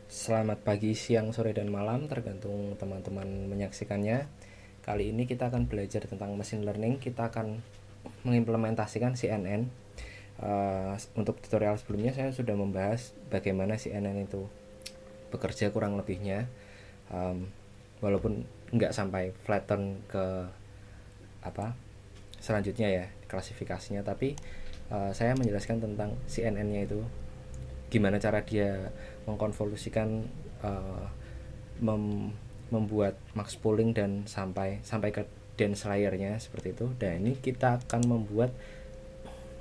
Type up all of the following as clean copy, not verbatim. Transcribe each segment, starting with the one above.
Selamat pagi, siang, sore, dan malam, tergantung teman-teman menyaksikannya. Kali ini kita akan belajar tentang machine learning. Kita akan mengimplementasikan CNN. Untuk tutorial sebelumnya saya sudah membahas bagaimana CNN itu bekerja kurang lebihnya, walaupun nggak sampai flatten ke selanjutnya ya klasifikasinya, tapi saya menjelaskan tentang CNN-nya itu, gimana cara dia mengkonvolusikan, membuat max pooling dan sampai ke dense layernya seperti itu. Dan ini kita akan membuat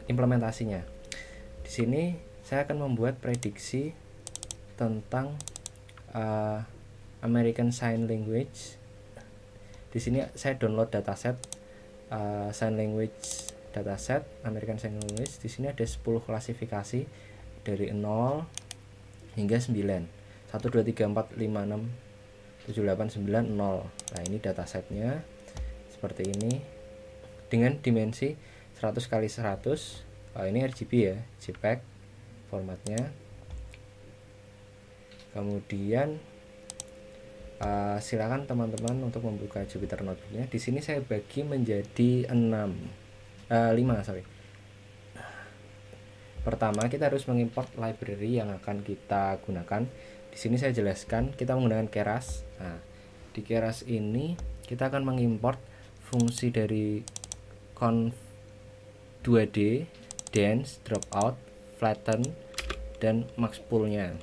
implementasinya. Di sini saya akan membuat prediksi tentang American Sign Language. Di sini saya download dataset Sign Language dataset American Sign Language. Di sini ada 10 klasifikasi dari 0 hingga 9. 1 2 3 4 5 6 7 8 9 0. Nah, ini datasetnya seperti ini dengan dimensi 100 kali 100. Ini RGB ya, JPEG formatnya. Kemudian silakan teman-teman untuk membuka Jupyter Notebook-nya. Di sini saya bagi menjadi 5. Pertama, kita harus mengimport library yang akan kita gunakan. Di sini saya jelaskan kita menggunakan Keras. Nah, di Keras ini kita akan mengimport fungsi dari conv 2D, dense, dropout, flatten, dan max pool-nya.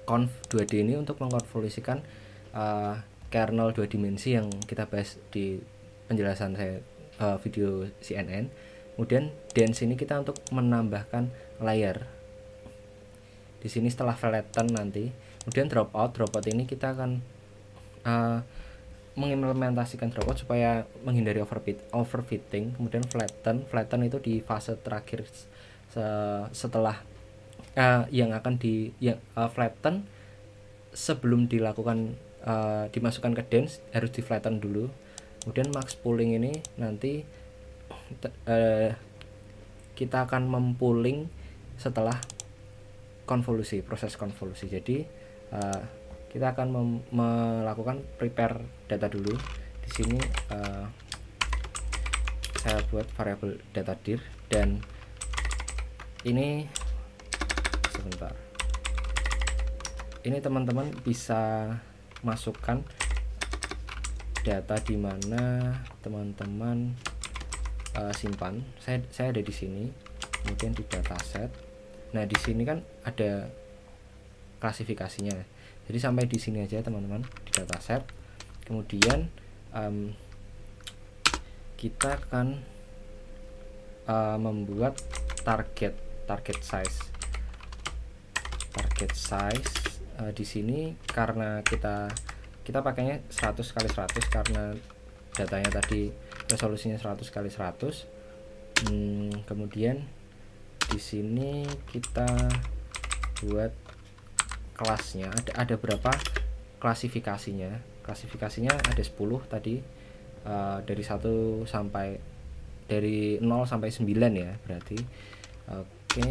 Conv 2D ini untuk mengkonvolusikan kernel 2 dimensi yang kita bahas di penjelasan saya video CNN. Kemudian dense ini kita untuk menambahkan layer. Di sini setelah flatten nanti. Kemudian dropout ini kita akan mengimplementasikan dropout supaya menghindari overfitting. Kemudian flatten itu di fase terakhir setelah yang akan flatten sebelum dilakukan dimasukkan ke dense harus di flatten dulu. Kemudian max pooling ini nanti kita akan mempooling setelah proses konvolusi. Jadi kita akan melakukan prepare data dulu. Di sini saya buat variabel data dir, dan ini sebentar. Ini teman-teman bisa masukkan data di mana teman-teman simpan. Saya ada di sini. Kemudian di dataset. Nah, di sini kan ada klasifikasinya. Jadi sampai di sini aja teman-teman di dataset. Kemudian kita akan membuat target size. Di sini karena kita pakainya 100 kali 100 karena datanya tadi resolusinya 100 kali 100. Kemudian di sini kita buat kelasnya. Ada berapa klasifikasinya? Klasifikasinya ada 10 tadi, dari 1 sampai dari 0 sampai 9 ya berarti. Oke,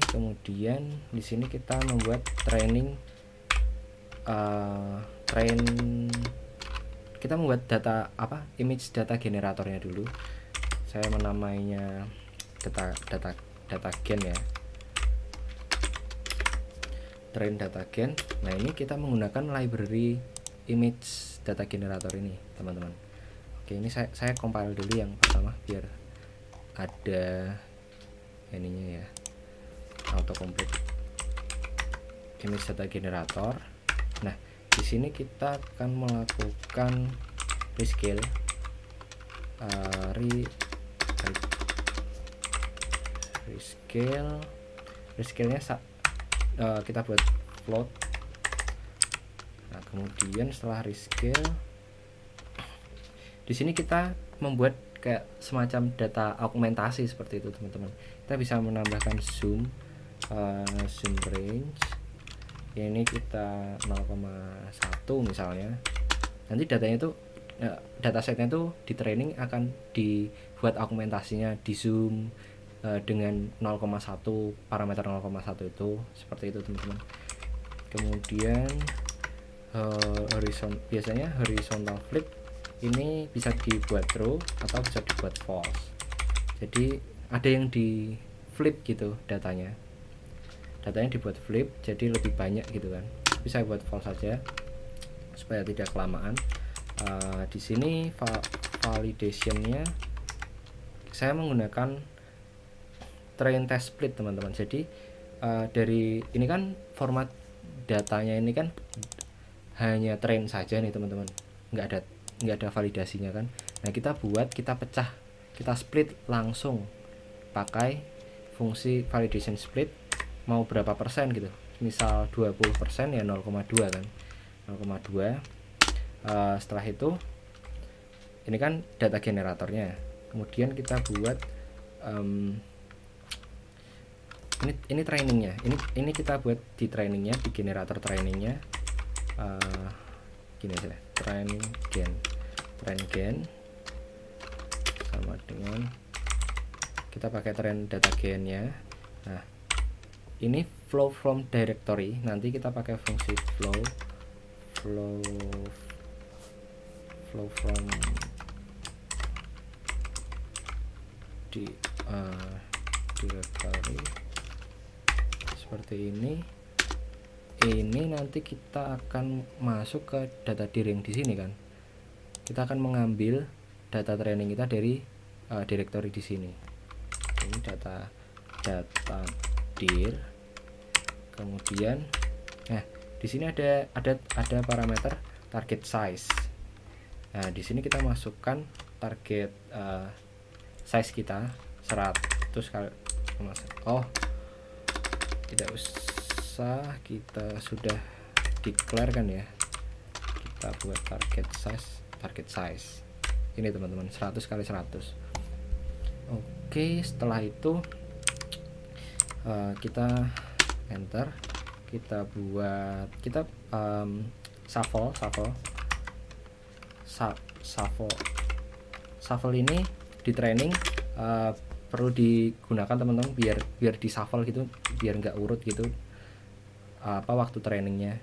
kemudian di sini kita membuat kita membuat image data generatornya dulu. Saya menamainya data gen ya, train data gen. Nah, ini kita menggunakan library image data generator ini teman-teman. Oke, ini saya compile dulu yang pertama biar ada ininya ya, autocomplete image data generator. Nah, di sini kita akan melakukan rescale. Rescale-nya kita buat float. Nah, kemudian setelah rescale, di sini kita membuat kayak semacam data augmentasi seperti itu teman-teman. Kita bisa menambahkan zoom range. Ini kita 0,1 misalnya. Nanti datanya itu datasetnya itu di training akan dibuat augmentasinya di zoom dengan 0,1 parameter 0,1 itu seperti itu teman-teman. Kemudian biasanya horizontal flip ini bisa dibuat true atau bisa dibuat false. Jadi ada yang di flip gitu datanya dibuat flip, jadi lebih banyak gitu kan. Bisa buat false saja supaya tidak kelamaan. Di sini validationnya saya menggunakan train test split teman-teman. Jadi dari ini kan format datanya ini kan hanya train saja nih teman-teman, nggak ada validasinya kan. Nah kita pecah, kita split langsung pakai fungsi validation split, mau berapa persen gitu, misal 20% ya 0,2 kan, 0,2. Setelah itu ini kan data generatornya, kemudian kita buat ini trainingnya, ini kita buat di trainingnya, di generator trainingnya. Gini aja, train gain sama dengan kita pakai train data gainnya. Nah ini flow from directory, nanti kita pakai fungsi flow from di directory seperti ini. Ini nanti kita akan masuk ke data dir yang di sini kan. Kita akan mengambil data training kita dari directory di sini. Ini data dir. Kemudian, nah di sini ada parameter target size. Nah di sini kita masukkan target size kita 100 kali. Oh, tidak usah, kita sudah declare kan ya. Kita buat target size ini teman-teman, 100 kali 100. Oke, setelah itu kita enter, kita buat shuffle ini di training perlu digunakan teman-teman biar di shuffle gitu, biar nggak urut gitu waktu trainingnya.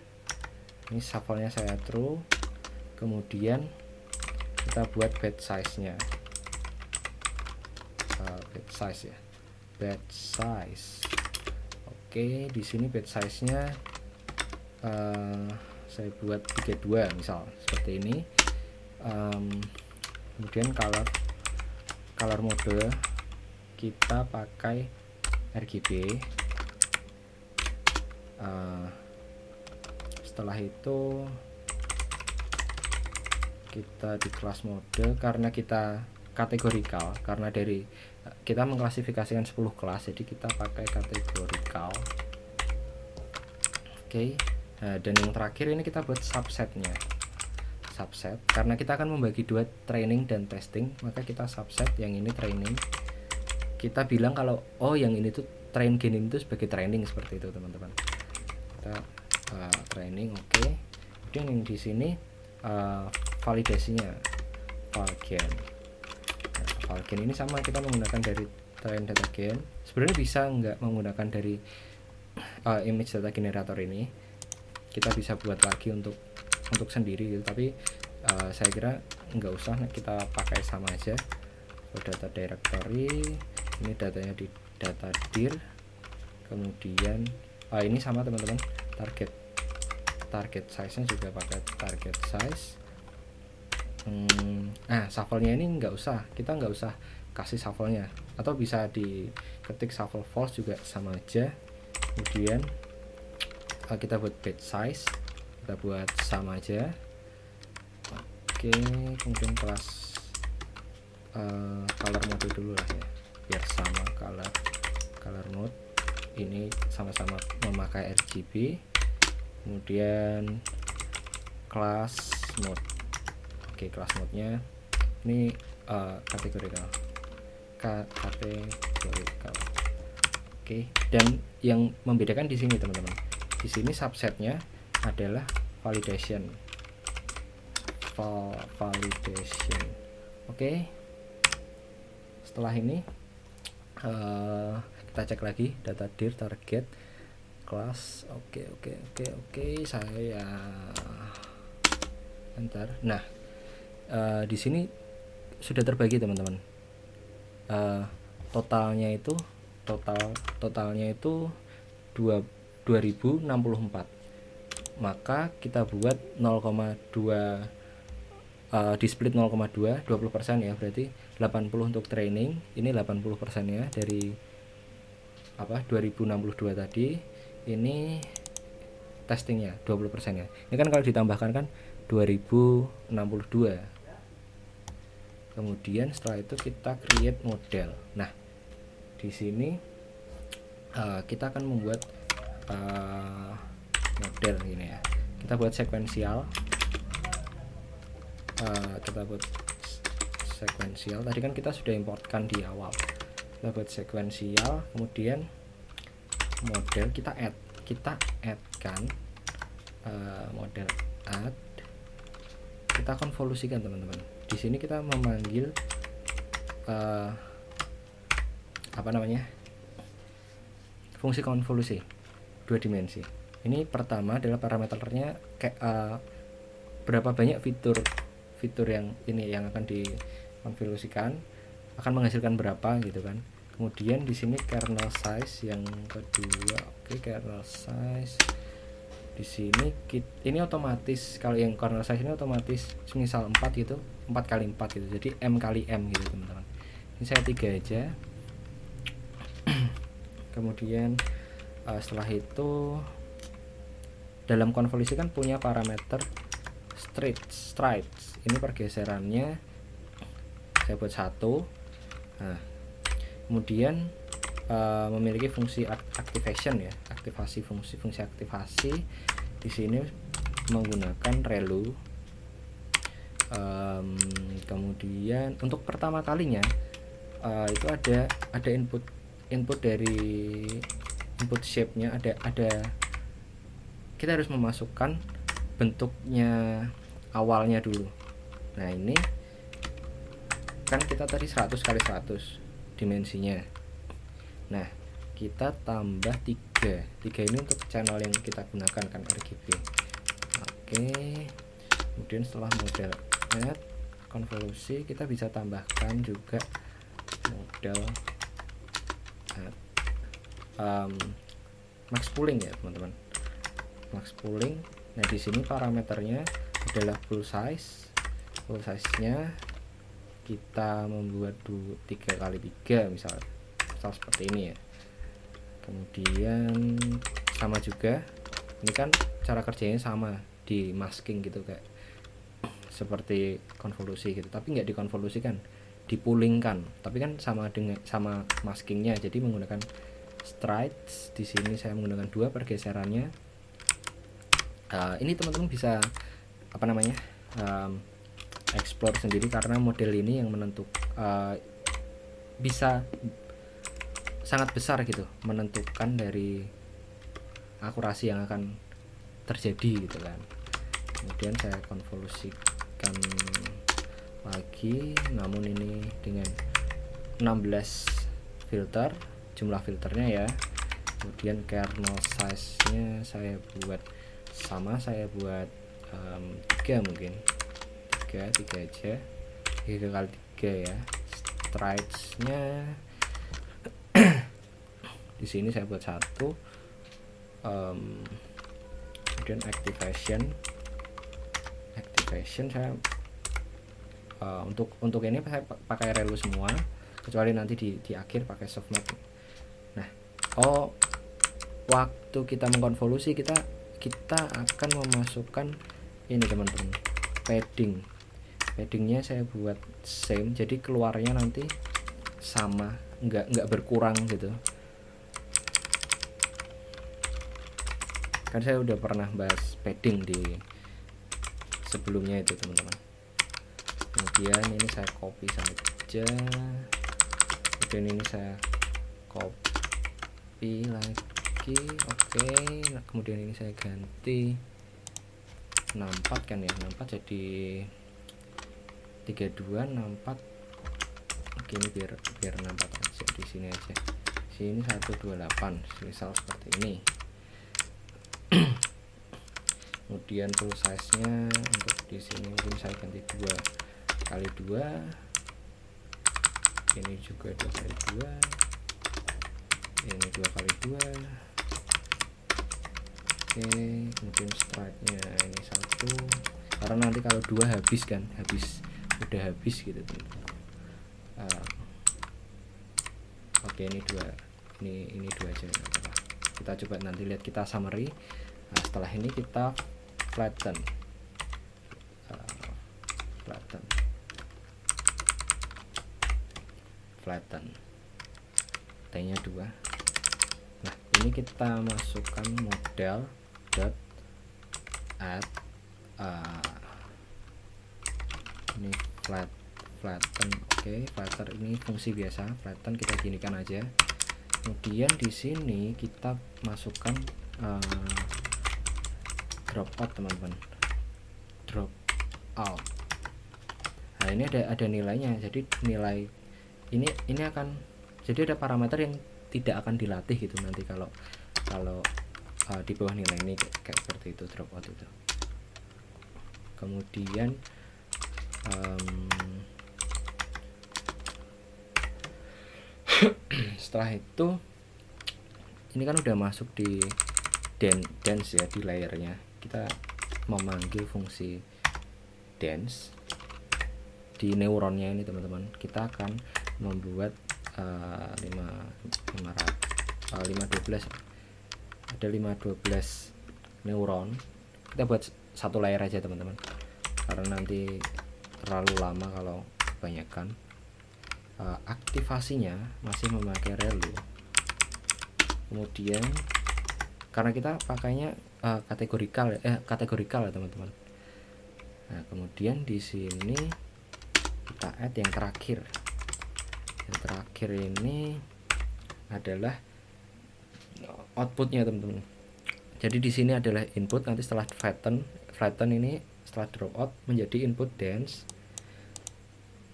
Ini shuffle-nya saya true, kemudian kita buat batch size-nya, batch size. Oke, di sini batch size-nya saya buat 32 misal seperti ini. Kemudian color mode kita pakai RGB. Setelah itu kita di class mode, karena kita kategorikal, karena dari kita mengklasifikasikan 10 kelas, jadi kita pakai kategorikal. Oke. Nah, dan yang terakhir ini kita buat subsetnya, karena kita akan membagi dua, training dan testing, maka kita subset. Yang ini training, kita bilang kalau yang ini tuh train gain itu sebagai training, seperti itu teman-teman. Kita training, oke. Kemudian yang di sini validasinya valgain. Nah, valgain ini sama, kita menggunakan dari train data gain. Sebenarnya bisa nggak menggunakan dari image data generator ini, kita bisa buat lagi untuk sendiri gitu, tapi saya kira nggak usah, kita pakai sama aja. Data directory, ini datanya di data dir, kemudian ini sama teman-teman, target size nya juga pakai target size. Shuffle-nya ini kita nggak usah kasih shuffle-nya, atau bisa diketik shuffle false juga sama aja. Kemudian kita buat batch size, kita buat sama aja. Oke, kemudian kelas color mode dulu lah ya, biar sama. Color mode ini sama-sama memakai RGB. Kemudian class mode, oke, class mode nya ini kategorikal. Oke, dan yang membedakan di sini teman-teman, di sini subsetnya adalah validation. Oke, setelah ini kita cek lagi data dir, target, kelas. Oke, saya enter. Nah, di sini sudah terbagi teman-teman. Totalnya itu 2064. Maka kita buat 0,2 di split 0,2 20% ya, berarti 80 untuk training, ini 80% ya dari 2062 tadi, ini testingnya 20% ya. Ini kan kalau ditambahkan kan 2062. Kemudian setelah itu kita create model. Nah, di sini kita akan membuat model ini ya. Kita buat sekuensial. Tadi kan kita sudah importkan di awal. Kita buat sekuensial, kemudian model kita add-kan model add. Kita konvolusikan teman-teman. Di sini kita memanggil fungsi konvolusi 2 dimensi. Ini pertama adalah parameternya berapa banyak fitur yang ini yang akan dikonvolusikan, akan menghasilkan berapa gitu kan. Kemudian di sini kernel size yang kedua. Kernel size di sini ini otomatis, kalau yang kernel size ini otomatis misal 4 gitu, 4 kali 4 gitu, jadi M kali M gitu teman-teman. Ini saya 3 aja. Kemudian setelah itu dalam konvolusi kan punya parameter strides. Ini pergeserannya saya buat 1. Nah, kemudian memiliki fungsi activation ya, fungsi aktivasi. Di sini menggunakan relu. Kemudian untuk pertama kalinya itu ada input dari input shape-nya, ada kita harus memasukkan bentuknya awalnya dulu. Nah, ini kan kita tadi 100 kali 100 dimensinya. Nah, kita tambah 3 ini untuk channel yang kita gunakan kan, RGB. Oke. Kemudian setelah model add konvolusi, kita bisa tambahkan juga model add max pooling ya teman-teman, max pooling. Nah, di sini parameternya adalah full size-nya kita membuat 3 kali 3 misal seperti ini ya. Kemudian sama juga, ini kan cara kerjanya sama, di masking gitu kayak seperti konvolusi gitu, tapi nggak dikonvolusikan, dipulingkan, tapi kan sama maskingnya, jadi menggunakan strides. Di sini saya menggunakan 2 pergeserannya. Ini teman-teman bisa explore sendiri, karena model ini yang bisa sangat besar gitu menentukan dari akurasi yang akan terjadi gitu kan. Kemudian saya konvolusikan lagi, namun ini dengan 16 filter, jumlah filternya ya. Kemudian kernel size nya saya buat sama, saya buat 3 mungkin 3 aja, 3 kali 3 ya. Strides nya di sini saya buat 1. Kemudian activation saya untuk ini saya pakai relu semua, kecuali nanti di akhir pakai softmap. Nah, waktu kita mengkonvolusi kita akan memasukkan ini teman-teman, paddingnya saya buat same, jadi keluarnya nanti sama, nggak berkurang gitu. Kan saya udah pernah bahas padding di sebelumnya itu teman-teman. Kemudian ini saya copy saja, kemudian ini saya copy lagi. Oke. Nah, kemudian ini saya ganti 64 kan ya, 64 jadi 32 64. Oke, ini biar 64 aja, di sini aja. Sini 128 misal seperti ini. Kemudian tool size nya untuk di sini mungkin saya ganti 2x2, ini juga 2x2, ini 2x2. Oke, kemudian stripe nya ini 1, karena nanti kalau 2 habis kan, udah habis gitu teman-teman. Oke, ini 2, ini 2 aja. Kita coba nanti lihat, kita summary. Nah, setelah ini kita flatten, T-nya 2. Nah, ini kita masukkan model dot add ini flatten. Oke, flatten ini fungsi biasa, flatten kita ginikan aja. Kemudian di sini kita masukkan drop out teman-teman, drop out. Nah, ini ada nilainya, jadi nilai ini akan, jadi ada parameter yang tidak akan dilatih gitu nanti kalau di bawah nilai ini kayak seperti itu, drop out itu. Kemudian setelah itu ini kan udah masuk di dance ya, di layernya. Kita memanggil fungsi dance di neuronnya ini teman-teman. Kita akan membuat 512 ada 512 neuron. Kita buat satu layer aja teman-teman, karena nanti terlalu lama kalau kebanyakan. Aktivasinya masih memakai relu. Kemudian karena kita pakainya kategorikal ya teman-teman. Nah, kemudian di sini kita add yang terakhir. Yang terakhir ini adalah outputnya teman-teman. Jadi di sini adalah input, nanti setelah flatten ini setelah drop out menjadi input dance.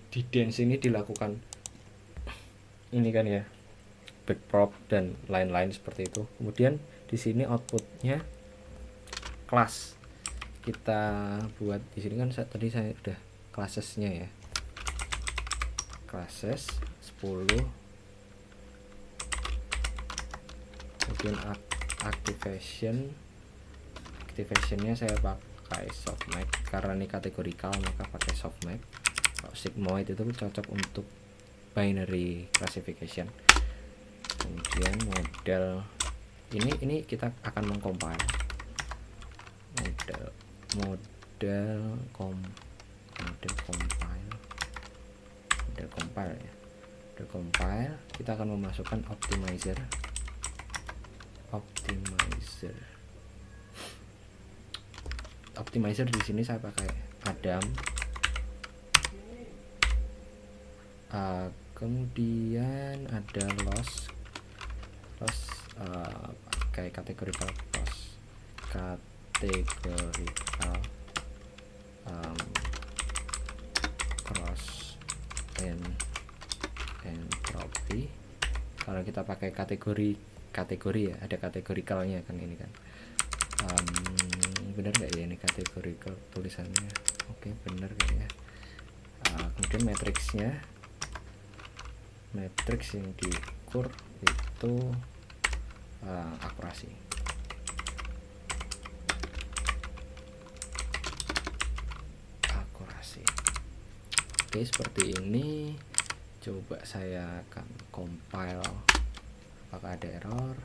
Di dance ini dilakukan ini kan ya, backprop dan lain-lain seperti itu. Kemudian di sini outputnya kelas. Kita buat di sini kan tadi saya udah classesnya ya, classes 10. Kemudian activationnya saya pakai softmax, karena ini kategorikal maka pakai softmax. Kalau sigmoid itu cocok untuk binary classification. Kemudian model ini kita akan mengcompile model compile. Kita akan memasukkan optimizer. Di sini saya pakai Adam. Kemudian ada loss pakai categorical cross entropy, karena kita pakai kategori ya, ada kategorikalnya kan ini kan. Bener nggak ya ini kategorical tulisannya? Oke, bener kayaknya. Kemudian matrix yang diukur itu akurasi. Oke, seperti ini. Coba saya akan compile, apakah ada error?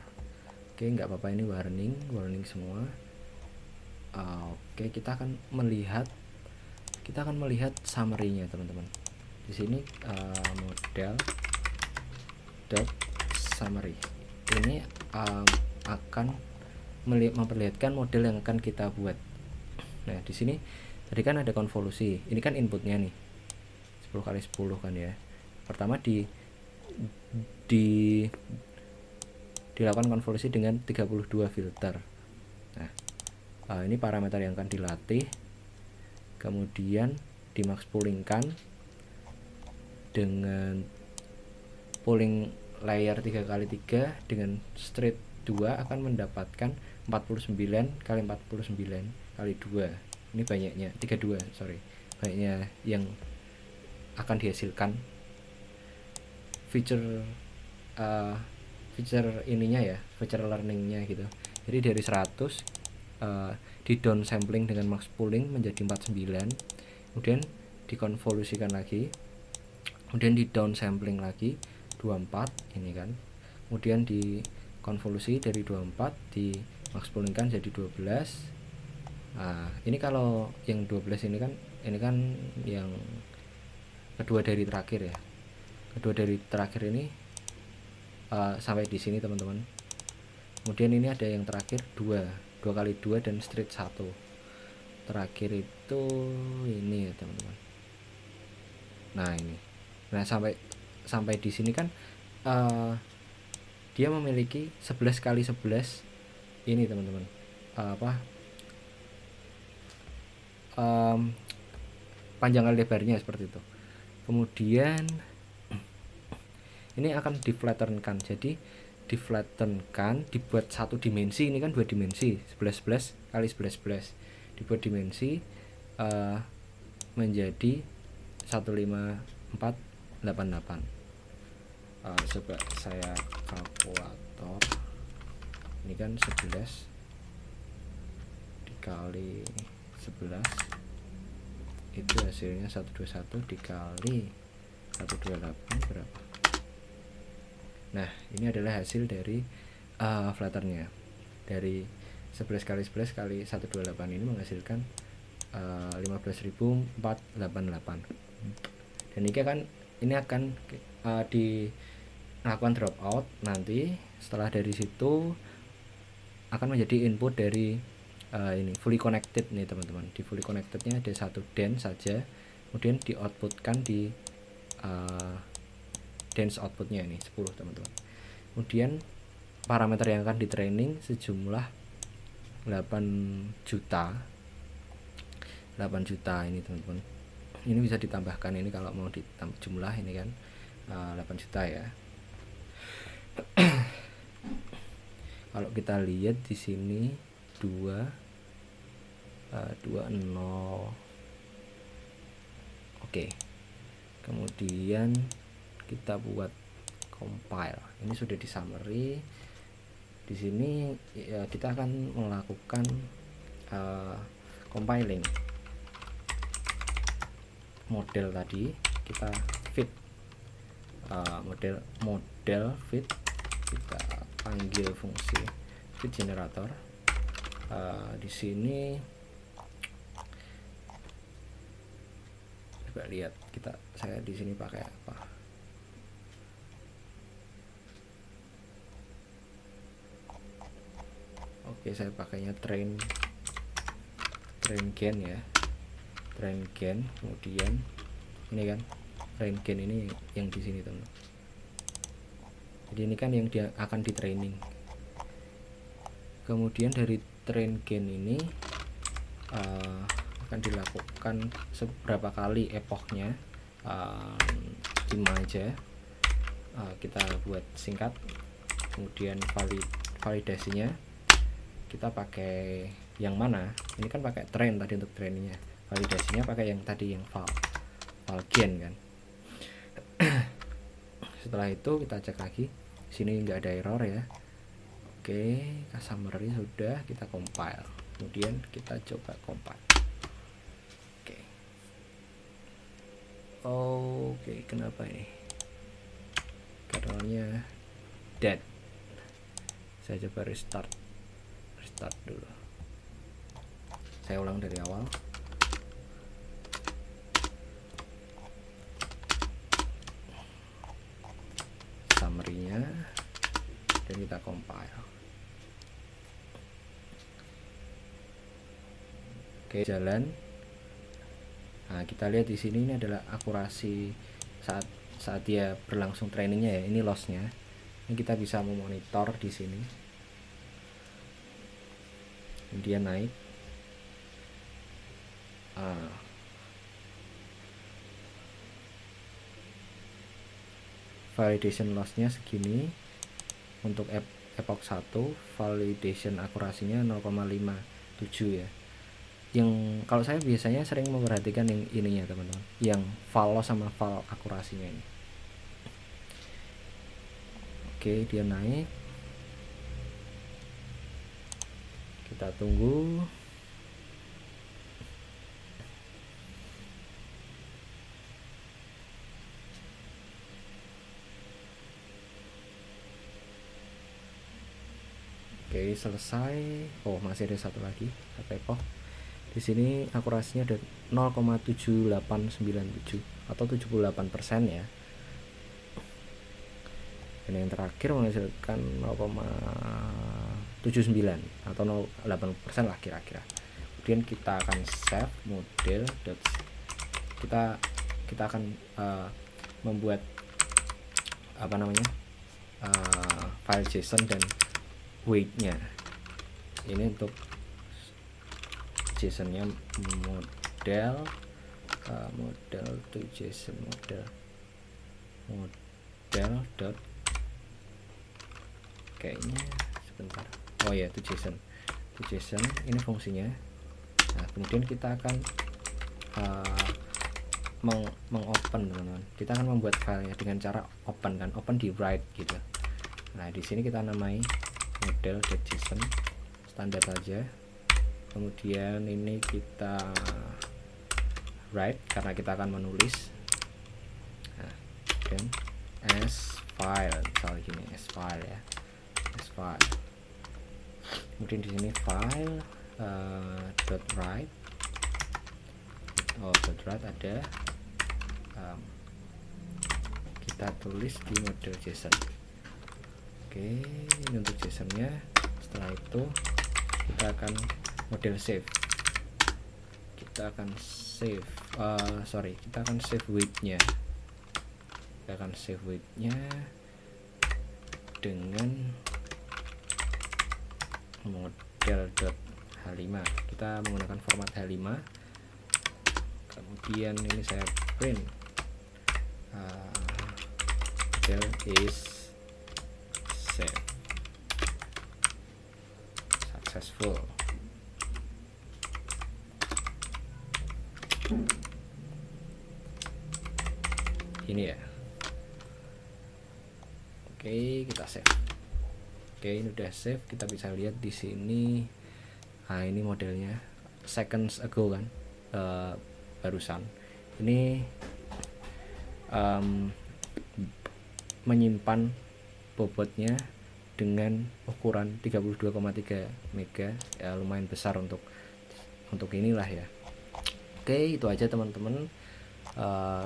Oke, nggak apa-apa, ini warning semua. Oke, kita akan melihat summary-nya teman-teman. Di sini model dot summary ini akan memperlihatkan model yang akan kita buat. Nah, di sini tadi kan ada konvolusi, ini kan inputnya nih 10 kali 10 kan ya. Pertama dilakukan konvolusi dengan 32 filter. Nah, ini parameter yang akan dilatih. Kemudian di max poolingkan dengan pooling layer 3x3 dengan straight 2 akan mendapatkan 49 kali 49 kali 2, ini banyaknya 32, sorry, banyaknya yang akan dihasilkan feature feature ininya ya, feature learningnya gitu. Jadi dari 100 di down sampling dengan max pooling menjadi 49, kemudian dikonvolusikan lagi, kemudian di down sampling lagi 24 ini kan, kemudian di konvolusi dari 24 di max pooling kan jadi 12. Ini kalau yang 12 ini kan yang kedua dari terakhir ya, kedua dari terakhir ini sampai di sini teman-teman. Kemudian ini ada yang terakhir 2 kali 2 dan street 1 terakhir itu ini ya teman-teman. Nah ini, nah sampai di sini kan dia memiliki 11 kali 11 ini teman-teman, panjang kali lebarnya seperti itu. Kemudian ini akan diflattenkan, jadi diflattenkan, dibuat satu dimensi, ini kan 2 dimensi, 11 kali 11 dibuat dimensi menjadi 15488. Coba saya kalkulator, ini kan 11 dikali 11 itu hasilnya 121 dikali 128 berapa. Nah ini adalah hasil dari flatternya. Dari 11 kali 11 kali 128 ini menghasilkan 15.488. Dan ini akan dilakukan drop out nanti. Setelah dari situ akan menjadi input dari ini fully connected nih teman-teman. Di fully connectednya ada satu DEN saja, kemudian di outputkan di dance outputnya ini 10 teman-teman. Kemudian parameter yang akan di training sejumlah 8 juta ini teman-teman. Ini bisa ditambahkan ini kalau mau ditambah jumlah ini kan 8 juta ya. Kalau kita lihat di sini 20. Oke. Kemudian kita buat compile. Ini sudah di summary. Di sini ya, kita akan melakukan compiling model tadi. Kita fit model fit, kita panggil fungsi fit generator. Di sini coba lihat, saya di sini pakai apa. Oke, saya pakainya train gen ya, train gen. Kemudian ini kan train gen ini yang di sini teman. Jadi ini kan yang dia akan di training. Kemudian dari train gen ini akan dilakukan seberapa kali epochnya, 5 aja. Kita buat singkat. Kemudian validasinya kita pakai yang mana? Ini kan pakai train tadi untuk trainingnya. Validasinya pakai yang tadi, yang val gen kan. Setelah itu kita cek lagi. Sini nggak ada error ya. Oke, summary sudah, kita compile. Kemudian kita coba compile. Oke, kenapa ini? Kernelnya dead. Saya coba restart dulu. Saya ulang dari awal. Summary-nya dan kita compile. Oke, jalan. Nah, kita lihat di sini ini adalah akurasi saat dia berlangsung trainingnya ya. Ini lossnya. Ini kita bisa memonitor di sini. Dia naik. Validation lossnya segini. Untuk epoch 1 validation akurasinya 0,57 ya. yang kalau saya biasanya sering memperhatikan yang ininya teman-teman, yang val loss sama val akurasinya ini. Oke, dia naik, kita tunggu. Oke, selesai. Oh, masih ada satu lagi, Apeco. Di sini akurasinya ada 0,7897 atau 78% ya. Dan yang terakhir menghasilkan 0,79 atau 0,8% lah kira-kira. Kemudian kita akan save model. Kita akan membuat apa namanya file JSON dan weight-nya. Ini untuk JSON-nya model to JSON model dot kayaknya sebentar. Oh ya, to JSON ini fungsinya. Nah, kemudian kita akan mengopen teman-teman. Kita akan membuat filenya dengan cara open di write gitu. Nah, di sini kita namai model.json standar saja. Kemudian ini kita write karena kita akan menulis. Nah, dan as file, misalnya gini, as file ya, as file. Kemudian di sini file dot write. Dot write ada, kita tulis di model JSON. Oke, ini untuk JSON-nya. Setelah itu kita akan model save. Kita akan save weight-nya. Kita akan save weight-nya dengan model.h5. Kita menggunakan format h5. Kemudian ini saya print model is save successful. Ini ya. Oke, kita save. Oke, ini udah save. Kita bisa lihat di sini. Nah, ini modelnya seconds ago kan, barusan. Ini menyimpan bobotnya dengan ukuran 32,3 mega ya, lumayan besar untuk inilah ya. Oke, itu aja teman-teman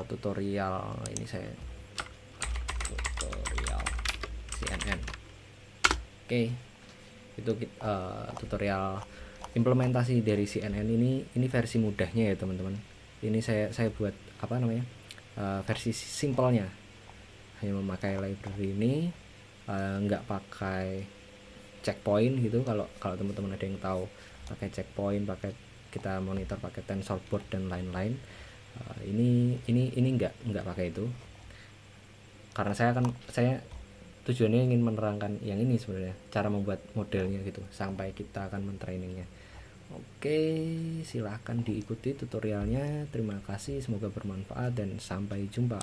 tutorial ini, saya tutorial CNN. Oke, itu tutorial implementasi dari CNN ini versi mudahnya ya teman-teman. Ini saya buat apa namanya, versi simpelnya, hanya memakai library ini, nggak pakai checkpoint gitu. Kalau teman-teman ada yang tahu pakai checkpoint, pakai kita monitor pakai TensorBoard dan lain-lain, ini nggak pakai itu, karena saya tujuannya ingin menerangkan yang ini sebenarnya, cara membuat modelnya gitu sampai kita akan mentrainingnya. Oke, silahkan diikuti tutorialnya. Terima kasih, semoga bermanfaat dan sampai jumpa.